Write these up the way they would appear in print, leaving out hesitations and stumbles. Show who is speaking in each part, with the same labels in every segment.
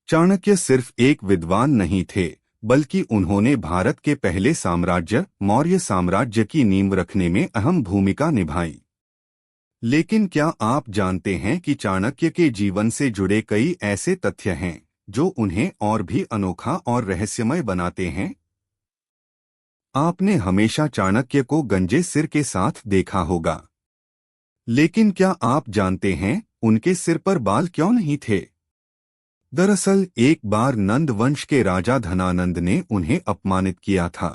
Speaker 1: चाणक्य सिर्फ एक विद्वान नहीं थे, बल्कि उन्होंने भारत के पहले साम्राज्य मौर्य साम्राज्य की नींव रखने में अहम भूमिका निभाई। लेकिन क्या आप जानते हैं कि चाणक्य के जीवन से जुड़े कई ऐसे तथ्य हैं जो उन्हें और भी अनोखा और रहस्यमय बनाते हैं? आपने हमेशा चाणक्य को गंजे सिर के साथ देखा होगा, लेकिन क्या आप जानते हैं उनके सिर पर बाल क्यों नहीं थे? दरअसल एक बार नंद वंश के राजा धनानंद ने उन्हें अपमानित किया था।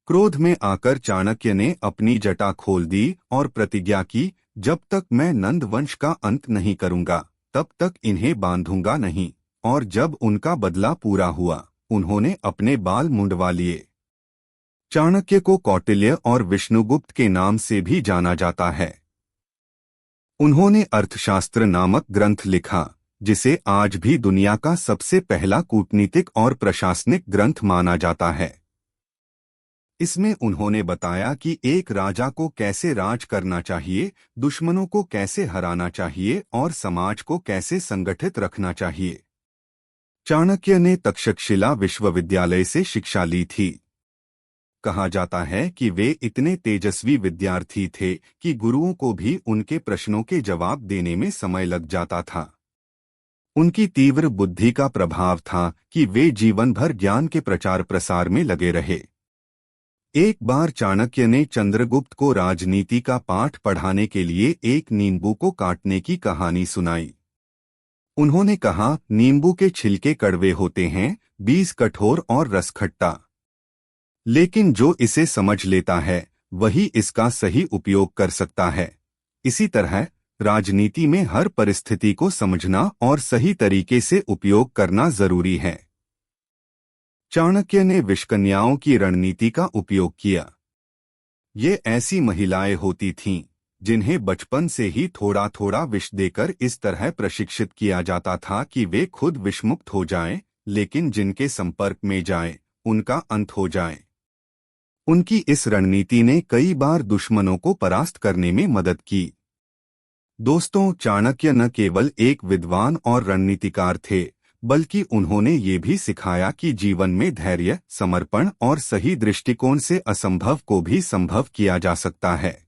Speaker 1: क्रोध में आकर चाणक्य ने अपनी जटा खोल दी और प्रतिज्ञा की, जब तक मैं नंद वंश का अंत नहीं करूंगा तब तक इन्हें बांधूंगा नहीं। और जब उनका बदला पूरा हुआ, उन्होंने अपने बाल मुंडवा लिए। चाणक्य को कौटिल्य और विष्णुगुप्त के नाम से भी जाना जाता है। उन्होंने अर्थशास्त्र नामक ग्रंथ लिखा, जिसे आज भी दुनिया का सबसे पहला कूटनीतिक और प्रशासनिक ग्रंथ माना जाता है। इसमें उन्होंने बताया कि एक राजा को कैसे राज करना चाहिए, दुश्मनों को कैसे हराना चाहिए और समाज को कैसे संगठित रखना चाहिए। चाणक्य ने तक्षशिला विश्वविद्यालय से शिक्षा ली थी। कहा जाता है कि वे इतने तेजस्वी विद्यार्थी थे कि गुरुओं को भी उनके प्रश्नों के जवाब देने में समय लग जाता था। उनकी तीव्र बुद्धि का प्रभाव था कि वे जीवन भर ज्ञान के प्रचार प्रसार में लगे रहे। एक बार चाणक्य ने चंद्रगुप्त को राजनीति का पाठ पढ़ाने के लिए एक नींबू को काटने की कहानी सुनाई। उन्होंने कहा, नींबू के छिलके कड़वे होते हैं, बीज कठोर और रस खट्टा, लेकिन जो इसे समझ लेता है वही इसका सही उपयोग कर सकता है। इसी तरह राजनीति में हर परिस्थिति को समझना और सही तरीके से उपयोग करना जरूरी है। चाणक्य ने विषकन्याओं की रणनीति का उपयोग किया। ये ऐसी महिलाएं होती थीं जिन्हें बचपन से ही थोड़ा थोड़ा विष देकर इस तरह प्रशिक्षित किया जाता था कि वे खुद विषमुक्त हो जाएं, लेकिन जिनके संपर्क में जाएं, उनका अंत हो जाए। उनकी इस रणनीति ने कई बार दुश्मनों को परास्त करने में मदद की। दोस्तों, चाणक्य न केवल एक विद्वान और रणनीतिकार थे, बल्कि उन्होंने ये भी सिखाया कि जीवन में धैर्य, समर्पण और सही दृष्टिकोण से असंभव को भी संभव किया जा सकता है।